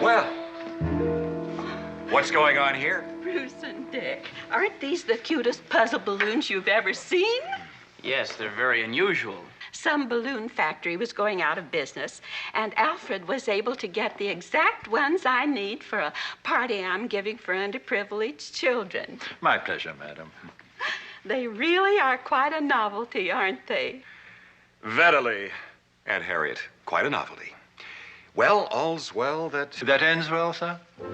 Well, what's going on here? Bruce and Dick, aren't these the cutest puzzle balloons you've ever seen? Yes, they're very unusual. Some balloon factory was going out of business, and Alfred was able to get the exact ones I need for a party I'm giving for underprivileged children. My pleasure, madam. They really are quite a novelty, aren't they? Verily, Aunt Harriet, quite a novelty. Well, all's well that... That ends well, sir? When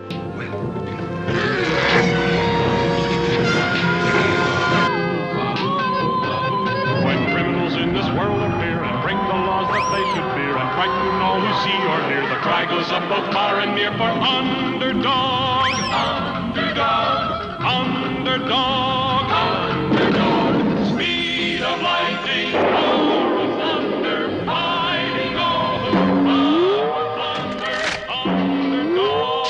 criminals in this world appear and break the laws that they should fear and frighten all who see or hear, the cry goes up both far and near for Underdog. Underdog. Underdog. Underdog. Speed of lightning, power of thunder, fighting all who plunder. Underdog.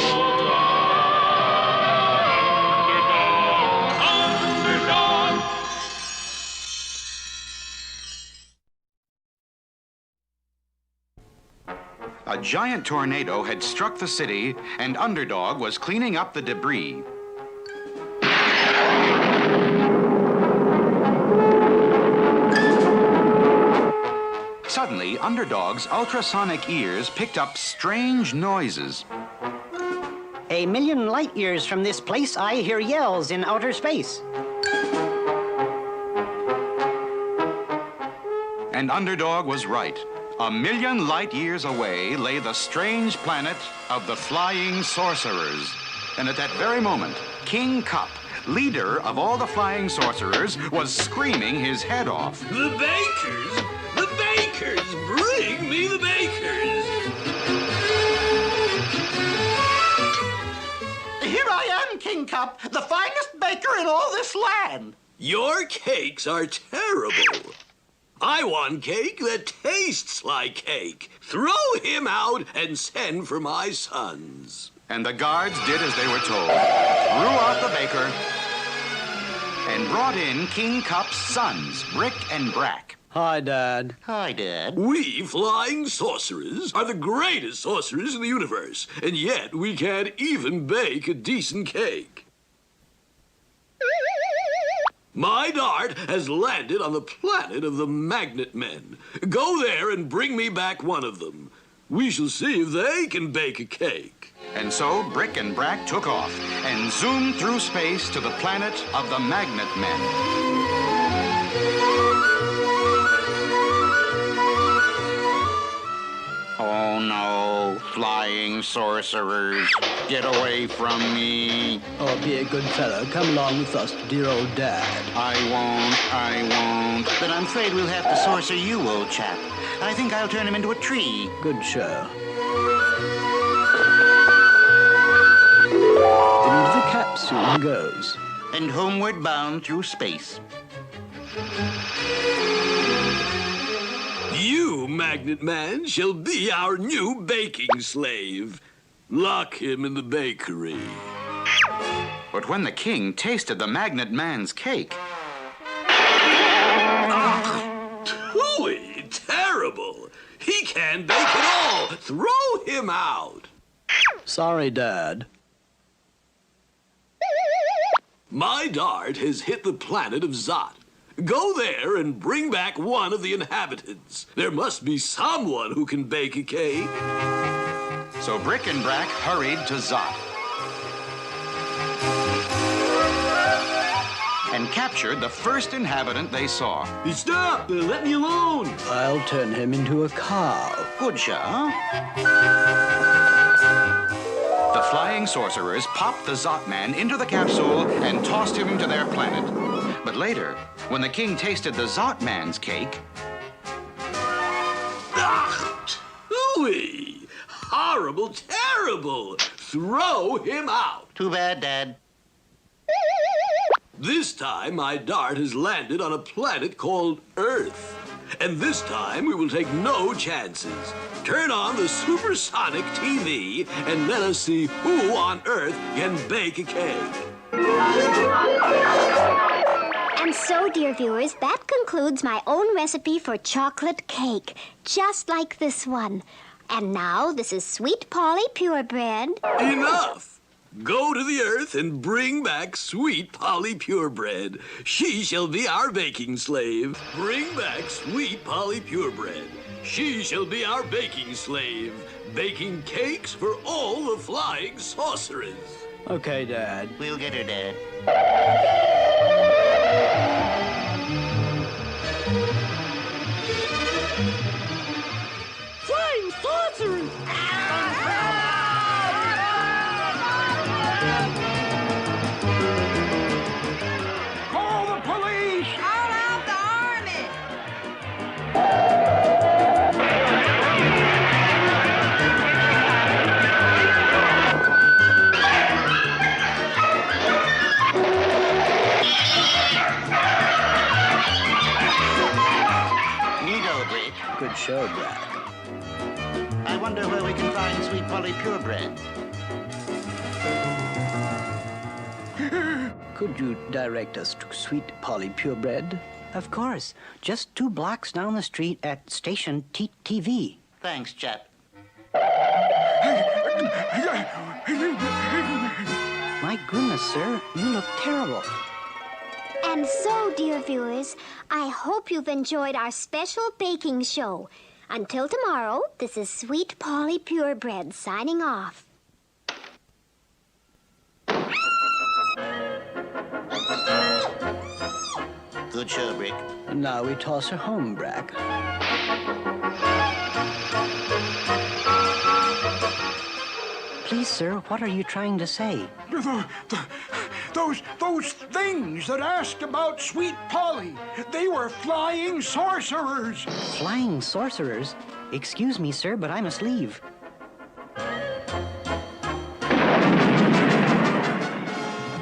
Underdog. Underdog. A giant tornado had struck the city, and Underdog was cleaning up the debris. Suddenly, Underdog's ultrasonic ears picked up strange noises. A million light years from this place, I hear yells in outer space. And Underdog was right. A million light years away lay the strange planet of the flying sorcerers. And at that very moment, King Cup, leader of all the flying sorcerers, was screaming his head off. The bakers! The bakers! Bring me the bakers! Here I am, King Cup, the finest baker in all this land. Your cakes are terrible. I want cake that tastes like cake. Throw him out and send for my sons. And the guards did as they were told, threw out the baker, and brought in King Cup's sons, Brick and Brack. Hi, Dad. Hi, Dad. We flying sorcerers are the greatest sorcerers in the universe, and yet we can't even bake a decent cake. My dart has landed on the planet of the Magnet Men. Go there and bring me back one of them. We shall see if they can bake a cake. And so Brick and Brack took off and zoomed through space to the planet of the Magnet Men. Oh no, flying sorcerers, get away from me. Oh, be a good fellow. Come along with us, dear old Dad. I won't. But I'm afraid we'll have to sorcer you, old chap. I think I'll turn him into a tree. Good show. Into the capsule he goes. And homeward bound through space. You, Magnet Man, shall be our new baking slave. Lock him in the bakery. But when the king tasted the Magnet Man's cake... Tooey, terrible. He can't bake at all. Throw him out. Sorry, Dad. My dart has hit the planet of Zot. Go there and bring back one of the inhabitants. There must be someone who can bake a cake. So Brick and Brack hurried to Zot and captured the first inhabitant they saw. Stop! Let me alone! I'll turn him into a cow. Good shot. The flying sorcerers popped the Zot Man into the capsule and tossed him to their planet. But later, when the king tasted the Zot Man's cake... Tooey! Horrible, terrible! Throw him out! Too bad, Dad. This time, my dart has landed on a planet called Earth. And this time, we will take no chances. Turn on the supersonic TV and let us see who on Earth can bake a cake. And so, dear viewers, that concludes my own recipe for chocolate cake, just like this one. And now this is Sweet Polly Purebred. Enough! Go to the earth and bring back Sweet Polly Purebred. She shall be our baking slave. Bring back Sweet Polly Purebred. She shall be our baking slave, baking cakes for all the flying sorcerers. Okay, Dad. We'll get her, Dad. Flying sorcerers! Call the police! Call out the army! Neato, Brick. Good show, Brack. I wonder where we can find Sweet Polly Purebred. Could you direct us to Sweet Polly Purebred? Of course. Just 2 blocks down the street at Station TV. Thanks, chap. My goodness, sir. You look terrible. And so, dear viewers, I hope you've enjoyed our special baking show. Until tomorrow, this is Sweet Polly Purebred signing off. Good show, Brick. And now we toss her home, Brack. Please, sir, what are you trying to say? Those things that asked about Sweet Polly, they were flying sorcerers. Flying sorcerers? Excuse me, sir, but I must leave.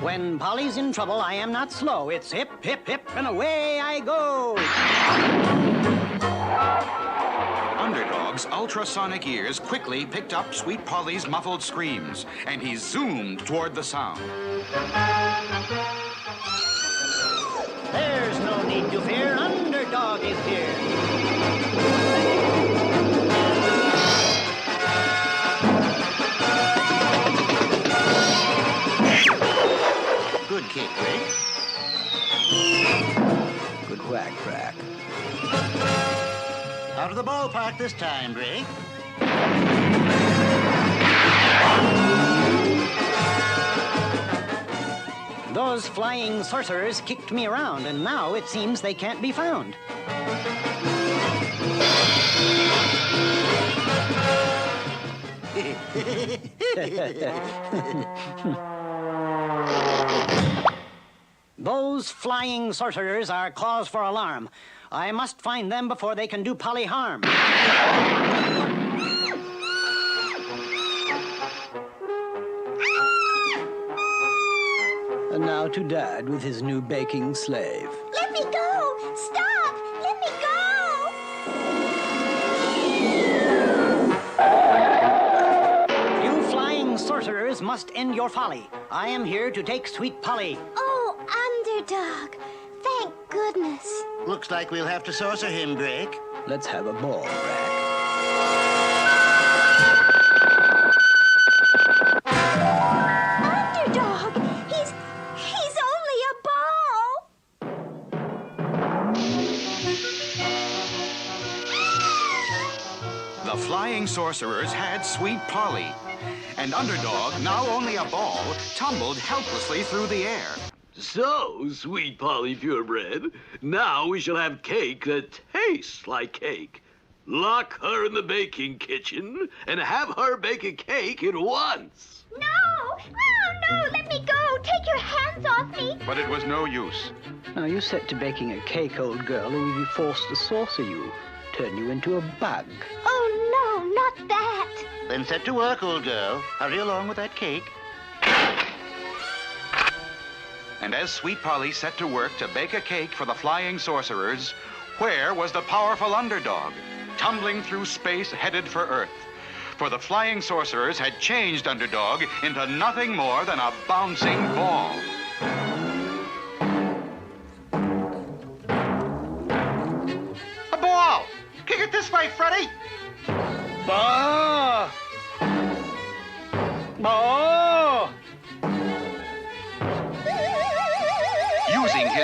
When Polly's in trouble, I am not slow. It's hip, hip, hip, and away I go. Underdog's ultrasonic ears quickly picked up Sweet Polly's muffled screams, and he zoomed toward the sound. There's no need to fear. Underdog is here. Good kick, Rick. Good whack, Brack. Out of the ballpark this time, Rick. Those flying sorcerers kicked me around, and now it seems they can't be found. Those flying sorcerers are cause for alarm. I must find them before they can do Polly harm. And now to Dad with his new baking slave. Let me go! Stop! Let me go! You flying sorcerers must end your folly. I am here to take Sweet Polly. Oh, Underdog. Thank goodness. Looks like we'll have to sorcer him, Brick. Let's have a ball, Brack. Underdog! He's only a ball! The flying sorcerers had Sweet Polly, and Underdog, now only a ball, tumbled helplessly through the air. So, Sweet Polly Purebred, now we shall have cake that tastes like cake. Lock her in the baking kitchen and have her bake a cake at once. No! Oh, no! Let me go! Take your hands off me! But it was no use. Now you set to baking a cake, old girl, or we'll be forced to saucer you. Turn you into a bug. Oh, no, not that! Then set to work, old girl. Hurry along with that cake. And as Sweet Polly set to work to bake a cake for the flying sorcerers, where was the powerful Underdog, tumbling through space headed for Earth? For the flying sorcerers had changed Underdog into nothing more than a bouncing ball. A ball! Kick it this way, Freddy! Bye!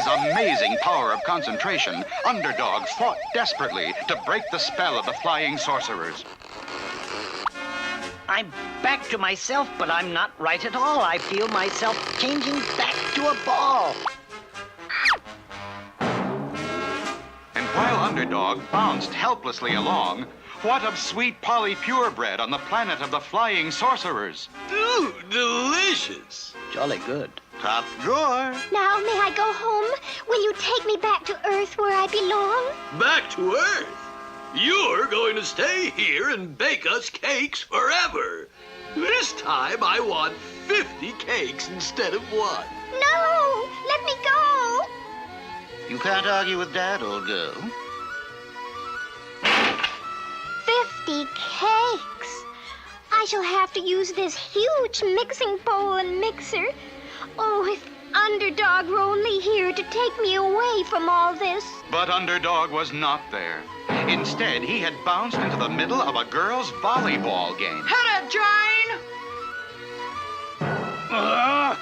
his amazing power of concentration, Underdog fought desperately to break the spell of the flying sorcerers. I'm back to myself, but I'm not right at all. I feel myself changing back to a ball. And while Underdog bounced helplessly along, what of Sweet Polly Purebred on the planet of the flying sorcerers? Ooh, delicious. Jolly good. Top drawer. Now, may I go home? Will you take me back to Earth where I belong? Back to Earth? You're going to stay here and bake us cakes forever. This time I want 50 cakes instead of 1. No! Let me go! You can't argue with Dad, old girl. 50 cakes. I shall have to use this huge mixing bowl and mixer. Oh, if Underdog were only here to take me away from all this. But Underdog was not there. Instead, he had bounced into the middle of a girls' volleyball game. Hit it, Jane! Oh!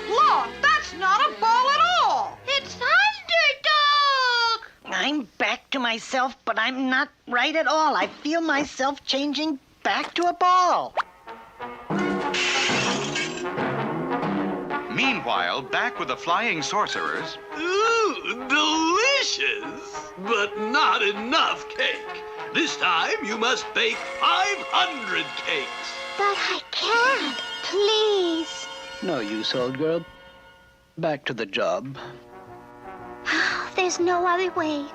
Look, that's not a ball at all! It's Underdog! I'm back to myself, but I'm not right at all. I feel myself changing back to a ball. Meanwhile, back with the flying sorcerers, Ooh, delicious! But not enough cake. This time you must bake 500 cakes. But I can't. Please. No use, old girl. Back to the job. There's no other way.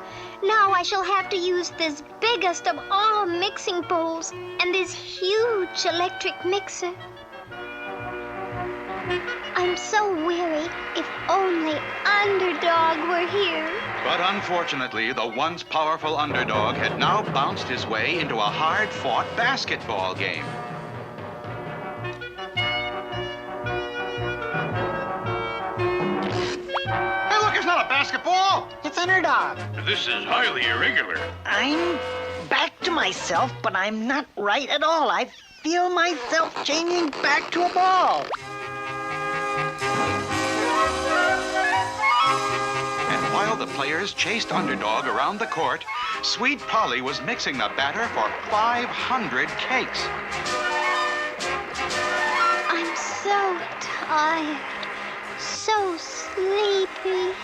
Now I shall have to use this biggest of all mixing bowls and this huge electric mixer. I'm so weary. If only Underdog were here. but unfortunately, the once powerful Underdog had now bounced his way into a hard-fought basketball game. Hey, look, it's not a basketball. It's Underdog. This is highly irregular. I'm back to myself, but I'm not right at all. I feel myself changing back to a ball. And while the players chased Underdog around the court, Sweet Polly was mixing the batter for 500 cakes. I'm so tired. So sleepy.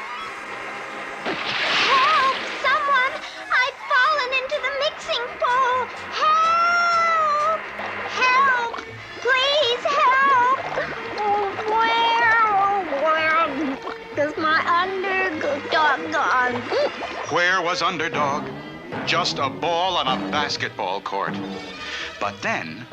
Help! Someone! I've fallen into the mixing bowl. Help! Help! Please help! Where is my Underdog gone? Where was Underdog? Just a ball on a basketball court. But then,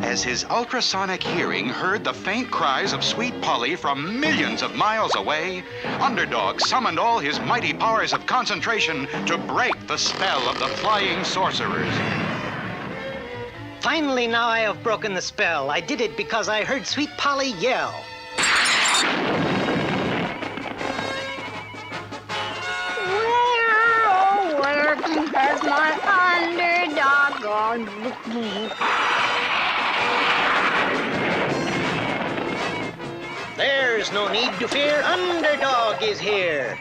as his ultrasonic hearing heard the faint cries of Sweet Polly from millions of miles away, Underdog summoned all his mighty powers of concentration to break the spell of the flying sorcerers. Finally, now I have broken the spell. I did it because I heard Sweet Polly yell. Where has my Underdog gone? There's no need to fear. Underdog is here.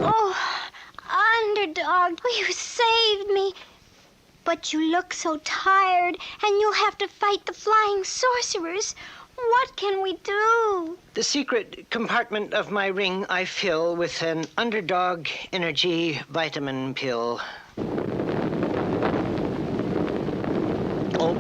Oh, Underdog, you saved me. But you look so tired, and you'll have to fight the flying sorcerers. What can we do? The secret compartment of my ring I fill with an Underdog energy vitamin pill. Oh.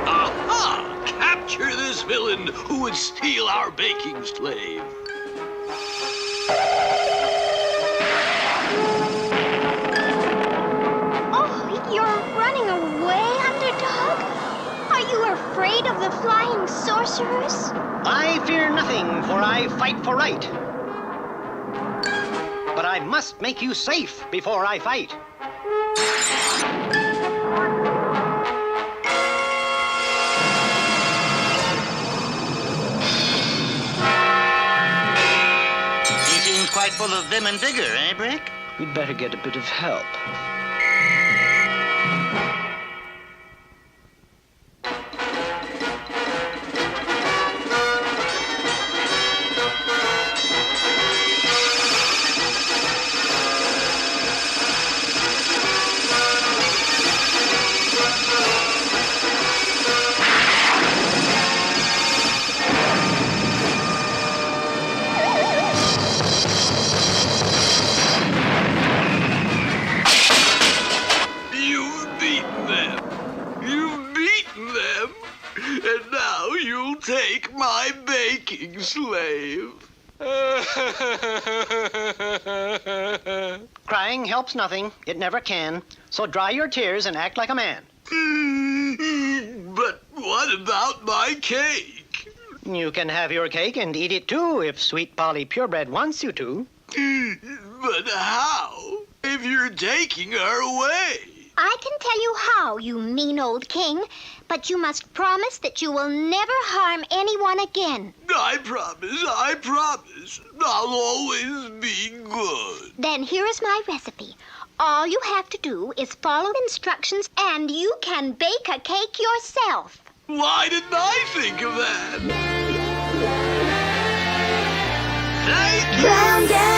Aha! Capture this villain who would steal our baking slave. Oh, you're running away, Underdog? Are you afraid of the flying sorcerers? I fear nothing, for I fight for right. But I must make you safe before I fight. quite full of vim and vigor, eh, Brick? We'd better get a bit of help. And now you'll take my baking slave. Crying helps nothing. It never can. So dry your tears and act like a man. But what about my cake? You can have your cake and eat it too if Sweet Polly Purebred wants you to. But how? If you're taking her away? I can tell you how, you mean old king, but you must promise that you will never harm anyone again. I promise. I'll always be good. Then here is my recipe. All you have to do is follow instructions and you can bake a cake yourself. Why didn't I think of that? Thank you! Calm down.